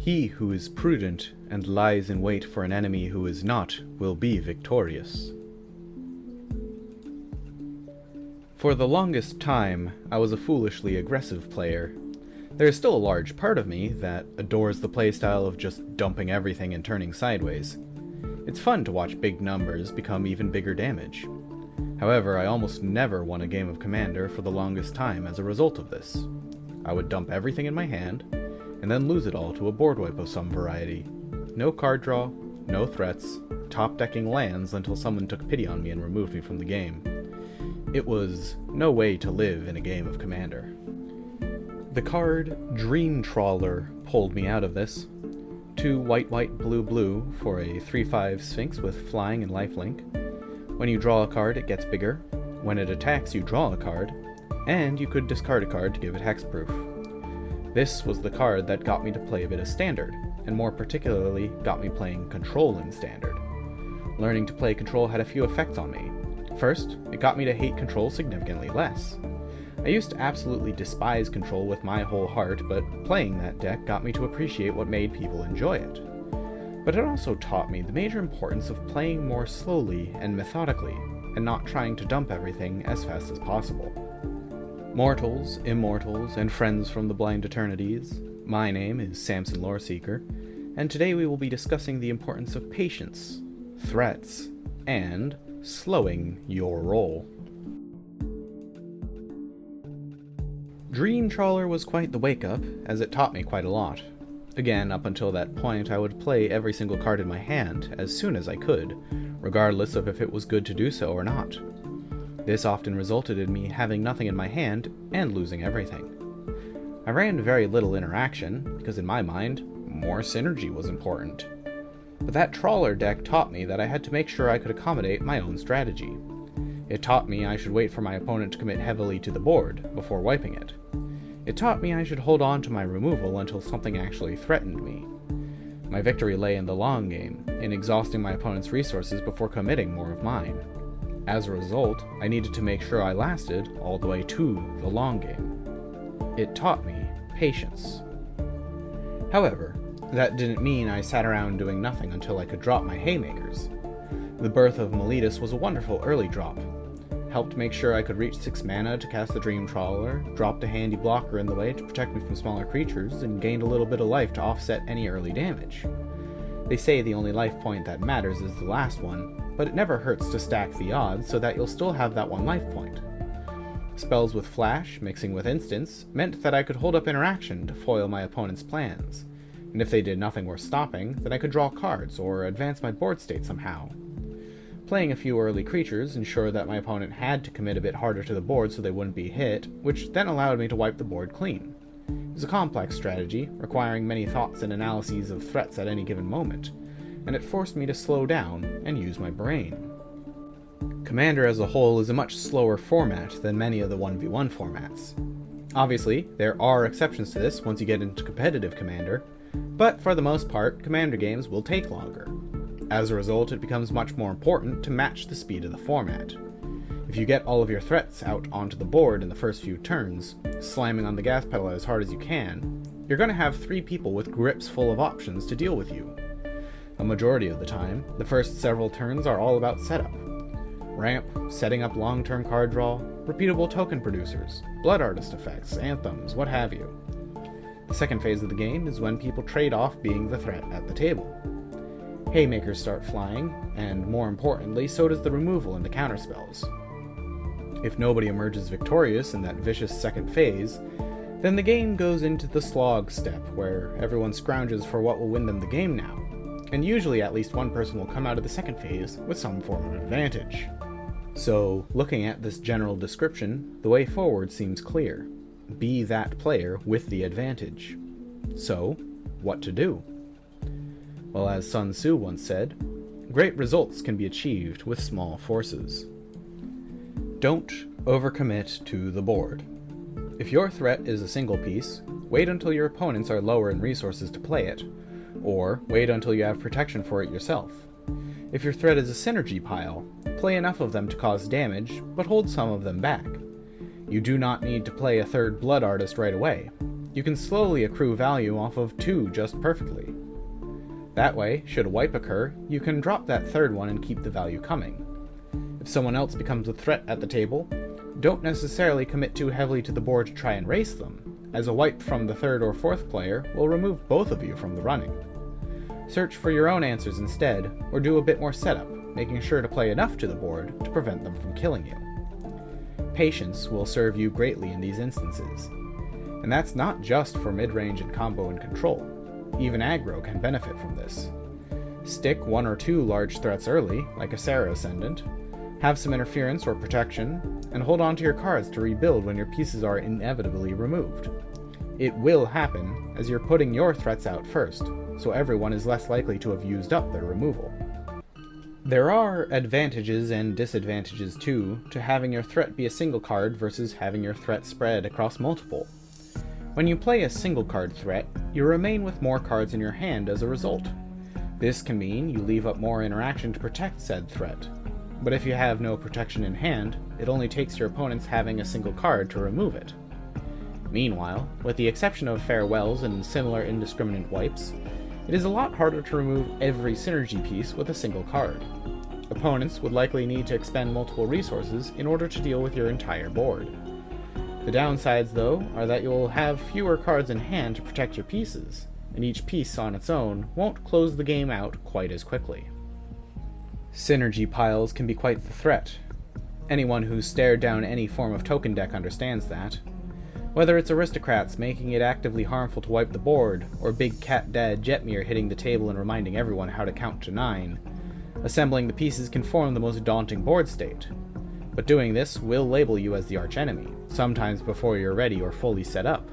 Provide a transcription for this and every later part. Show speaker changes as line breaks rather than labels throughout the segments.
He who is prudent and lies in wait for an enemy who is not will be victorious. For the longest time, I was a foolishly aggressive player. There is still a large part of me that adores the playstyle of just dumping everything and turning sideways. It's fun to watch big numbers become even bigger damage. However, I almost never won a game of Commander for the longest time as a result of this. I would dump everything in my hand, and then lose it all to a board wipe of some variety. No card draw, no threats, top-decking lands until someone took pity on me and removed me from the game. It was no way to live in a game of Commander. The card Dream Trawler pulled me out of this. 2 white, blue, blue for a 3/5 Sphinx with flying and lifelink. When you draw a card, it gets bigger. When it attacks, you draw a card, and you could discard a card to give it hexproof. This was the card that got me to play a bit of Standard, and more particularly got me playing Control in Standard. Learning to play Control had a few effects on me. First, it got me to hate Control significantly less. I used to absolutely despise Control with my whole heart, but playing that deck got me to appreciate what made people enjoy it. But it also taught me the major importance of playing more slowly and methodically, and not trying to dump everything as fast as possible. Mortals, immortals, and friends from the blind eternities, my name is Samson Loreseeker, and today we will be discussing the importance of patience, threats, and slowing your roll. Dream Trawler was quite the wake-up, as it taught me quite a lot. Again, up until that point, I would play every single card in my hand as soon as I could, regardless of if it was good to do so or not. This often resulted in me having nothing in my hand and losing everything. I ran very little interaction, because in my mind, more synergy was important. But that Trawler deck taught me that I had to make sure I could accommodate my own strategy. It taught me I should wait for my opponent to commit heavily to the board before wiping it. It taught me I should hold on to my removal until something actually threatened me. My victory lay in the long game, in exhausting my opponent's resources before committing more of mine. As a result, I needed to make sure I lasted all the way to the long game. It taught me patience. However, that didn't mean I sat around doing nothing until I could drop my haymakers. The Birth of Meletus was a wonderful early drop. Helped make sure I could reach 6 mana to cast the Dream Trawler, dropped a handy blocker in the way to protect me from smaller creatures, and gained a little bit of life to offset any early damage. They say the only life point that matters is the last one, but it never hurts to stack the odds so that you'll still have that one life point. Spells with Flash, mixing with Instants, meant that I could hold up interaction to foil my opponent's plans, and if they did nothing worth stopping, then I could draw cards or advance my board state somehow. Playing a few early creatures ensured that my opponent had to commit a bit harder to the board so they wouldn't be hit, which then allowed me to wipe the board clean. It was a complex strategy, requiring many thoughts and analyses of threats at any given moment, and it forced me to slow down and use my brain. Commander as a whole is a much slower format than many of the 1v1 formats. Obviously, there are exceptions to this once you get into competitive Commander, but for the most part, Commander games will take longer. As a result, it becomes much more important to match the speed of the format. If you get all of your threats out onto the board in the first few turns, slamming on the gas pedal as hard as you can, you're going to have 3 people with grips full of options to deal with you. A majority of the time, the first several turns are all about setup. Ramp, setting up long-term card draw, repeatable token producers, blood artist effects, anthems, what have you. The second phase of the game is when people trade off being the threat at the table. Haymakers start flying, and more importantly, so does the removal and the counterspells. If nobody emerges victorious in that vicious second phase, then the game goes into the slog step, where everyone scrounges for what will win them the game now, and usually at least one person will come out of the second phase with some form of advantage. So, looking at this general description, the way forward seems clear. Be that player with the advantage. So, what to do? Well, as Sun Tzu once said, great results can be achieved with small forces. Don't overcommit to the board. If your threat is a single piece, wait until your opponents are lower in resources to play it, or wait until you have protection for it yourself. If your threat is a synergy pile, play enough of them to cause damage, but hold some of them back. You do not need to play a third Blood Artist right away. You can slowly accrue value off of 2 just perfectly. That way, should a wipe occur, you can drop that third one and keep the value coming. If someone else becomes a threat at the table, don't necessarily commit too heavily to the board to try and race them, as a wipe from the third or fourth player will remove both of you from the running. Search for your own answers instead, or do a bit more setup, making sure to play enough to the board to prevent them from killing you. Patience will serve you greatly in these instances, and that's not just for mid-range and combo and control. Even aggro can benefit from this. Stick 1 or 2 large threats early, like a Sarah Ascendant, have some interference or protection, and hold on to your cards to rebuild when your pieces are inevitably removed. It will happen, as you're putting your threats out first, so everyone is less likely to have used up their removal. There are advantages and disadvantages too to having your threat be a single card versus having your threat spread across multiple. When you play a single card threat, you remain with more cards in your hand as a result. This can mean you leave up more interaction to protect said threat. But if you have no protection in hand, it only takes your opponents having a single card to remove it. Meanwhile, with the exception of farewells and similar indiscriminate wipes, it is a lot harder to remove every synergy piece with a single card. Opponents would likely need to expend multiple resources in order to deal with your entire board. The downsides, though, are that you'll have fewer cards in hand to protect your pieces, and each piece on its own won't close the game out quite as quickly. Synergy piles can be quite the threat. Anyone who's stared down any form of token deck understands that. Whether it's aristocrats making it actively harmful to wipe the board, or Big Cat Dad Jetmir hitting the table and reminding everyone how to count to 9, assembling the pieces can form the most daunting board state. But doing this will label you as the archenemy, sometimes before you're ready or fully set up.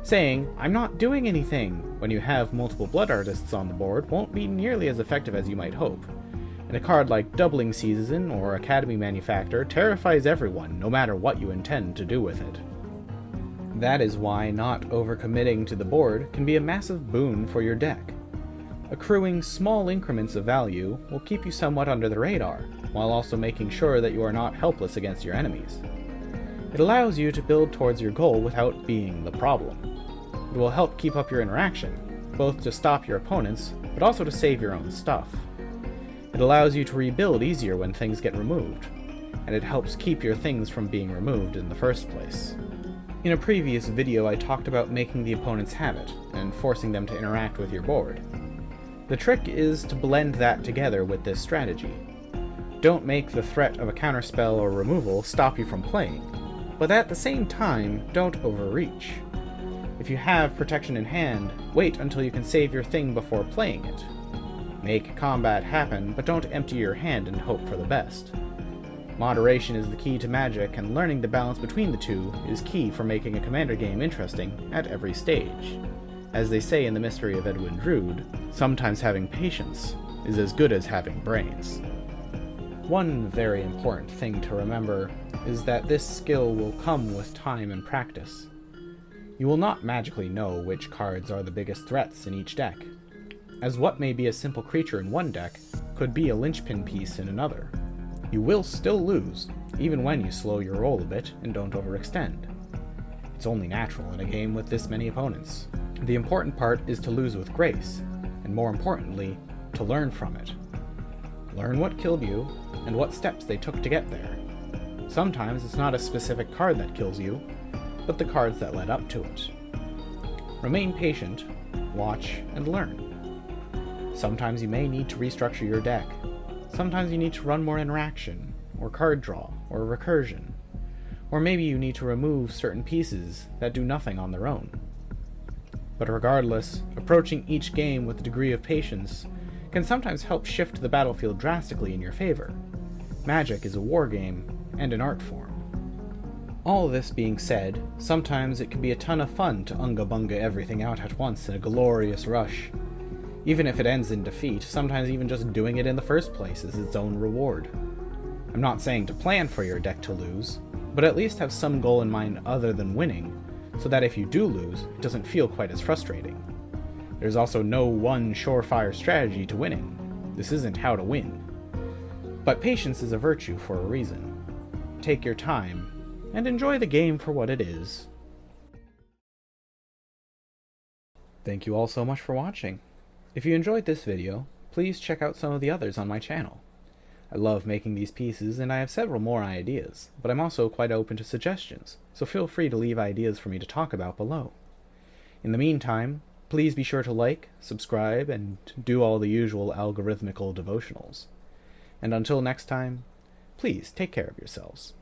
Saying, "I'm not doing anything," when you have multiple blood artists on the board won't be nearly as effective as you might hope. And a card like Doubling Season or Academy Manufactor terrifies everyone, no matter what you intend to do with it. That is why not overcommitting to the board can be a massive boon for your deck. Accruing small increments of value will keep you somewhat under the radar, while also making sure that you are not helpless against your enemies. It allows you to build towards your goal without being the problem. It will help keep up your interaction, both to stop your opponents, but also to save your own stuff. It allows you to rebuild easier when things get removed, and it helps keep your things from being removed in the first place. In a previous video I talked about making the opponents have it, and forcing them to interact with your board. The trick is to blend that together with this strategy. Don't make the threat of a counterspell or removal stop you from playing, but at the same time, don't overreach. If you have protection in hand, wait until you can save your thing before playing it. Make combat happen, but don't empty your hand and hope for the best. Moderation is the key to Magic, and learning the balance between the two is key for making a Commander game interesting at every stage. As they say in The Mystery of Edwin Drood, sometimes having patience is as good as having brains. One very important thing to remember is that this skill will come with time and practice. You will not magically know which cards are the biggest threats in each deck, as what may be a simple creature in one deck could be a linchpin piece in another. You will still lose, even when you slow your roll a bit and don't overextend. It's only natural in a game with this many opponents. The important part is to lose with grace, and more importantly, to learn from it. Learn what killed you, and what steps they took to get there. Sometimes it's not a specific card that kills you, but the cards that led up to it. Remain patient, watch, and learn. Sometimes you may need to restructure your deck. Sometimes you need to run more interaction, or card draw, or recursion. Or maybe you need to remove certain pieces that do nothing on their own. But regardless, approaching each game with a degree of patience can sometimes help shift the battlefield drastically in your favor. Magic is a war game, and an art form. All this being said, sometimes it can be a ton of fun to unga-bunga everything out at once in a glorious rush. Even if it ends in defeat, sometimes even just doing it in the first place is its own reward. I'm not saying to plan for your deck to lose, but at least have some goal in mind other than winning, so that if you do lose, it doesn't feel quite as frustrating. There's also no one surefire strategy to winning. This isn't how to win. But patience is a virtue for a reason. Take your time, and enjoy the game for what it is. Thank you all so much for watching. If you enjoyed this video, please check out some of the others on my channel. I love making these pieces, and I have several more ideas, but I'm also quite open to suggestions, so feel free to leave ideas for me to talk about below. In the meantime, please be sure to like, subscribe, and do all the usual algorithmical devotionals. And until next time, please take care of yourselves.